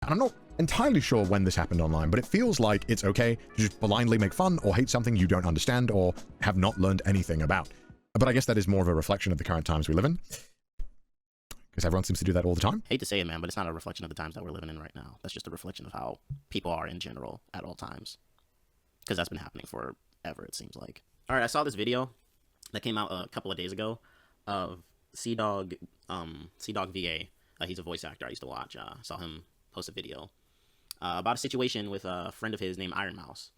And I'm not entirely sure when this happened online, but it feels like it's okay to just blindly make fun or hate something you don't understand or have not learned anything about. But I guess that is more of a reflection of the current times we live in, because everyone seems to do that all the time. Hate to say it, man, but it's not a reflection of the times that we're living in right now. That's just a reflection of how people are in general at all times, because that's been happening forever, it seems like. All right, I saw this video that came out a couple of days ago of CdawgVA. He's a voice actor I used to watch. Saw him post a video about a situation with a friend of his named Iron Mouse,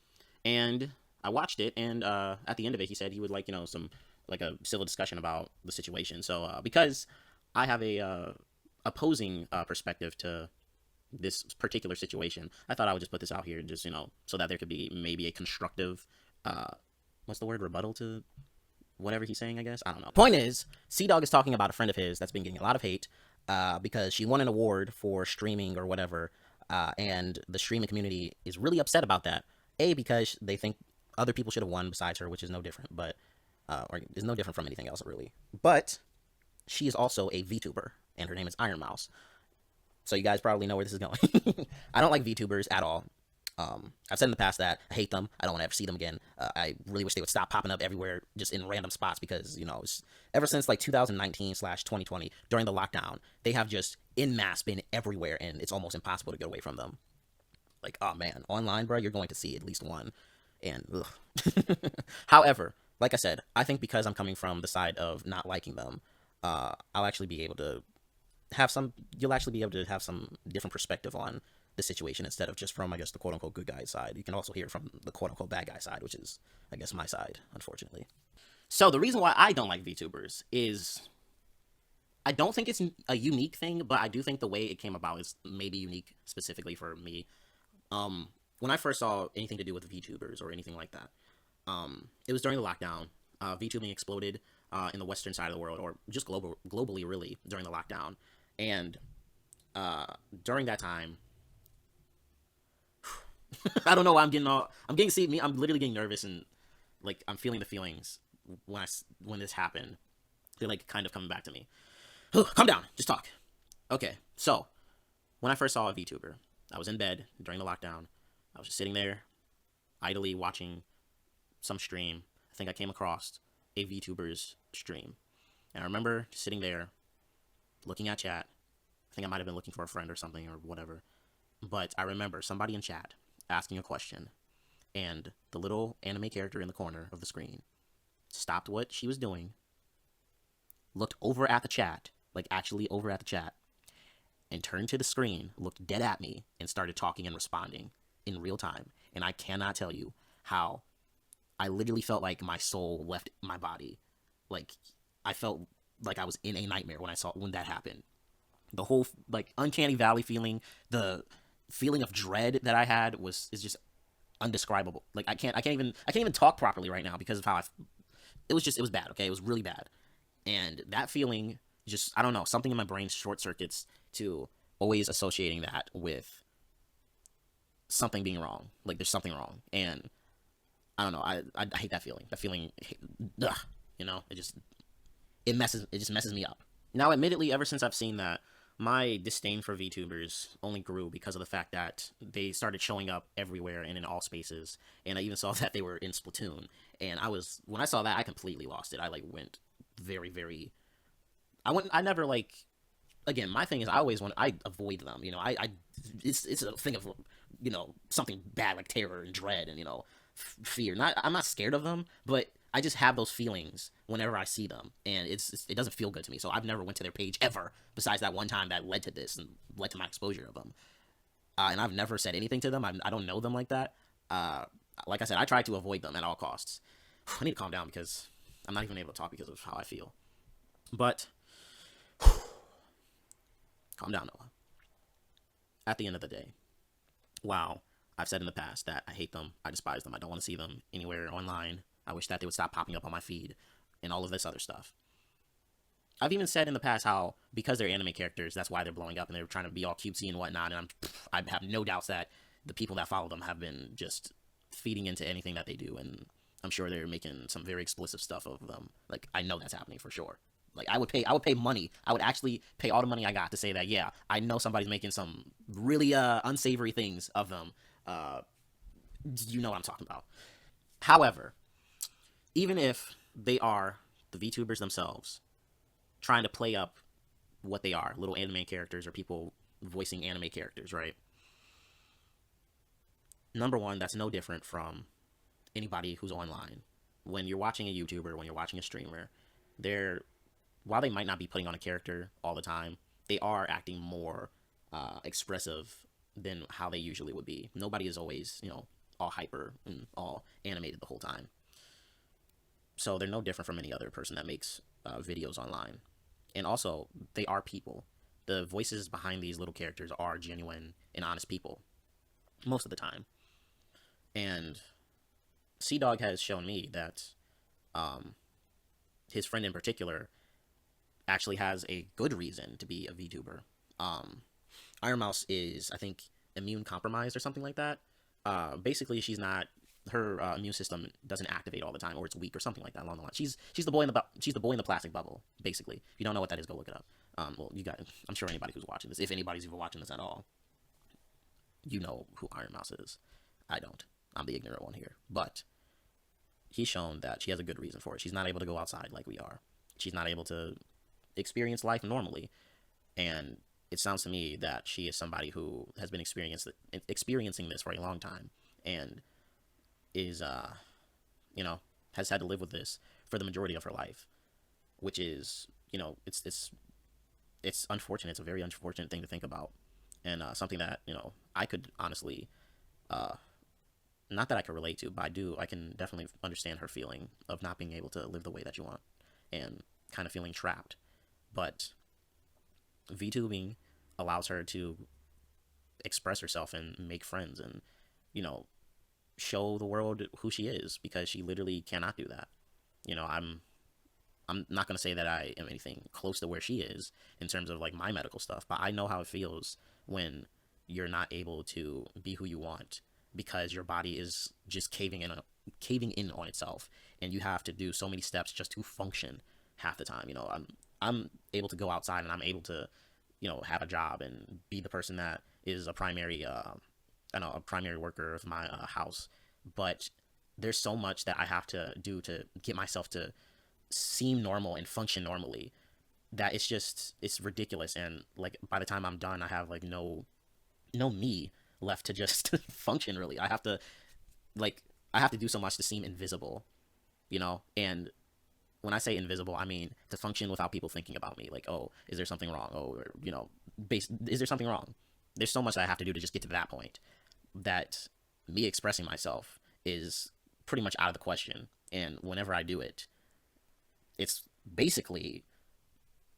and I watched it, and at the end of it he said he would like, you know, some like a civil discussion about the situation. So because I have a opposing perspective to this particular situation, I thought I would just put this out here, just, you know, so that there could be maybe a constructive what's the word, rebuttal to whatever he's saying, I guess. I don't know. Point is, CDawg is talking about a friend of his that's been getting a lot of hate because she won an award for streaming or whatever, and the streaming community is really upset about that. A, because they think other people should have won besides her, which is no different, but or is no different from anything else, really. But she is also a VTuber, and her name is Iron Mouse. So you guys probably know where this is going. I don't like VTubers at all. I've said in the past that I hate them. I don't want to ever see them again. I really wish they would stop popping up everywhere, just in random spots, because, you know, ever since like 2019/2020, during the lockdown, they have just en masse been everywhere, and it's almost impossible to get away from them. Like, oh man, online, bro, you're going to see at least one, and ugh. However, like I said, I think because I'm coming from the side of not liking them, I'll actually be able to have some. You'll actually be able to have some different perspective on the situation instead of just from, I guess, the quote-unquote good guy side. You can also hear from the quote-unquote bad guy side, which is, I guess, my side, unfortunately. So the reason why I don't like VTubers is I don't think it's a unique thing, but I do think the way it came about is maybe unique specifically for me. When I first saw anything to do with VTubers or anything like that, it was during the lockdown. VTubing exploded in the western side of the world, or just globally, really, during the lockdown. And during that time, I don't know why I'm literally getting nervous, and like I'm feeling the feelings when this happened. They're like kind of coming back to me. Calm down, just talk. Okay, so when I first saw a VTuber, I was in bed during the lockdown. I was just sitting there, idly watching some stream. I think I came across a VTuber's stream, and I remember sitting there, looking at chat. I think I might have been looking for a friend or something or whatever, but I remember somebody in chat asking a question, and the little anime character in the corner of the screen stopped what she was doing, looked over at the chat, like actually over at the chat, and turned to the screen, looked dead at me, and started talking and responding in real time. And I cannot tell you how I literally felt like my soul left my body. Like, I felt like I was in a nightmare when that happened. The whole like uncanny valley feeling, the feeling of dread that I had is just undescribable. Like I can't even talk properly right now because of how it was bad. Okay, it was really bad, and that feeling just, I don't know, something in my brain short circuits to always associating that with something being wrong. Like there's something wrong, and I don't know. I hate that feeling. That feeling, ugh, you know, it just messes me up. Now, admittedly, ever since I've seen that, my disdain for VTubers only grew because of the fact that they started showing up everywhere and in all spaces. And I even saw that they were in Splatoon. And when I saw that, I completely lost it. I like went very, very, I never like, again, my thing is I avoid them, you know, it's a thing of, you know, something bad like terror and dread and, you know, fear. I'm not scared of them, but I just have those feelings whenever I see them, and it doesn't feel good to me. So I've never went to their page ever, besides that one time that led to this and led to my exposure of them. And I've never said anything to them. I don't know them like that. Like I said, I try to avoid them at all costs. I need to calm down because I'm not even able to talk because of how I feel. But calm down, Noah. At the end of the day, wow, I've said in the past that I hate them, I despise them, I don't want to see them anywhere online. I wish that they would stop popping up on my feed and all of this other stuff. I've even said in the past how, because they're anime characters, that's why they're blowing up and they're trying to be all cutesy and whatnot, and I have no doubts that the people that follow them have been just feeding into anything that they do, and I'm sure they're making some very explicit stuff of them. Like, I know that's happening for sure. Like I would pay money. I would actually pay all the money I got to say that, yeah, I know somebody's making some really unsavory things of them. Uh, you know what I'm talking about. However, even if they are the VTubers themselves trying to play up what they are, little anime characters or people voicing anime characters, right? Number one, that's no different from anybody who's online. When you're watching a YouTuber, when you're watching a streamer, they're, while they might not be putting on a character all the time, they are acting more expressive than how they usually would be. Nobody is always, all hyper and all animated the whole time. So they're no different from any other person that makes videos online. And also, they are people. The voices behind these little characters are genuine and honest people most of the time. And CDawg has shown me that his friend in particular actually has a good reason to be a VTuber. Iron Mouse is, I think, immune compromised or something like that. Basically, she's not, her immune system doesn't activate all the time, or it's weak or something like that along the line. She's the boy in the plastic bubble. Basically, if you don't know what that is, go look it up. Well, you got, I'm sure anybody who's watching this, if anybody's even watching this at all, you know who Iron Mouse is. I don't. I'm the ignorant one here, but he's shown that she has a good reason for it. She's not able to go outside like we are. She's not able to experience life normally, and it sounds to me that she is somebody who has been experiencing this for a long time, and is has had to live with this for the majority of her life, which is, it's unfortunate. It's a very unfortunate thing to think about, and something that I could honestly, not that I could relate to, but I can definitely understand her feeling of not being able to live the way that you want and kind of feeling trapped. But VTubing allows her to express herself and make friends and, show the world who she is, because she literally cannot do that. I'm not going to say that I am anything close to where she is in terms of like my medical stuff, but I know how it feels when you're not able to be who you want because your body is just caving in on itself, and you have to do so many steps just to function half the time. I'm able to go outside and I'm able to, have a job and be the person that is a primary worker of my house, but there's so much that I have to do to get myself to seem normal and function normally that it's ridiculous. And like by the time I'm done, I have like no me left to just function really. I have to do so much to seem invisible, and when I say invisible, I mean to function without people thinking about me. Like, oh, is there something wrong? Oh, or, is there something wrong? There's so much that I have to do to just get to that point that me expressing myself is pretty much out of the question. And whenever I do it, it's basically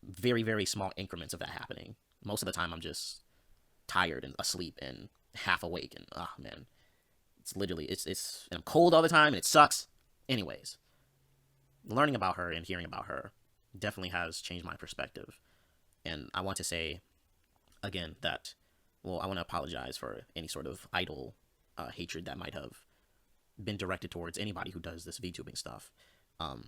very, very small increments of that happening. Most of the time, I'm just tired and asleep and half awake. And, oh, man, it's literally, and I'm cold all the time and it sucks. Anyways, learning about her and hearing about her definitely has changed my perspective. And I want to say, again, that, well, I want to apologize for any sort of idle hatred that might have been directed towards anybody who does this VTubing stuff. Like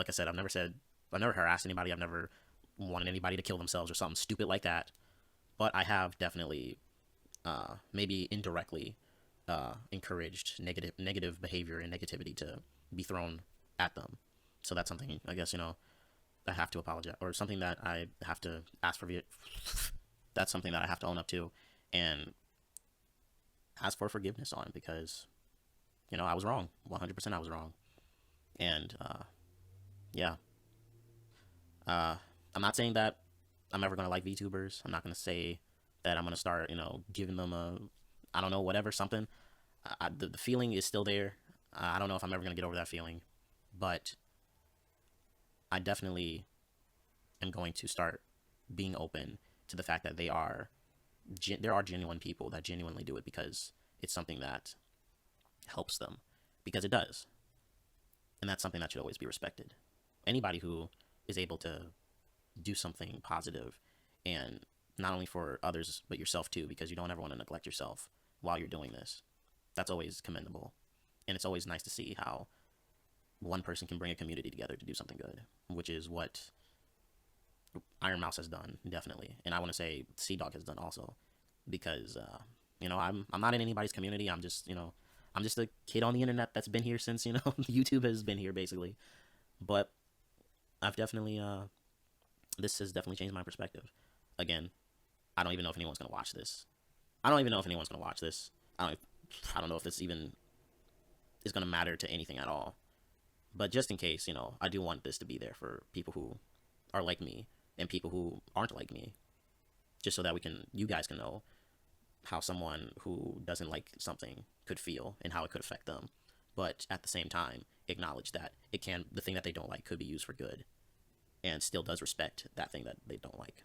I said, I've never harassed anybody. I've never wanted anybody to kill themselves or something stupid like that. But I have definitely, maybe indirectly, encouraged negative behavior and negativity to be thrown at them. So that's something, I guess, I have to apologize, or something that I have to ask for. That's something that I have to own up to and ask for forgiveness on, because, I was wrong. 100% I was wrong. And, yeah. I'm not saying that I'm ever going to like VTubers. I'm not going to say that I'm going to start, giving them I don't know, whatever, something. The feeling is still there. I don't know if I'm ever going to get over that feeling, but I definitely am going to start being open to the fact that there are genuine people that genuinely do it because it's something that helps them, because it does. And that's something that should always be respected. Anybody who is able to do something positive, and not only for others, but yourself too, because you don't ever want to neglect yourself while you're doing this. That's always commendable. And it's always nice to see how one person can bring a community together to do something good, which is what Iron Mouse has done, definitely, and I want to say CDawg has done also, because you know, I'm not in anybody's community. I'm just, you know, I'm just a kid on the internet that's been here since, you know, YouTube has been here basically. But I've definitely this has definitely changed my perspective. Again, I don't even know if anyone's gonna watch this. I don't even know if anyone's gonna watch this. I don't know if this even is gonna matter to anything at all. But just in case, you know, I do want this to be there for people who are like me and people who aren't like me, just so that you guys can know how someone who doesn't like something could feel and how it could affect them. But at the same time, acknowledge that the thing that they don't like could be used for good, and still does respect that thing that they don't like.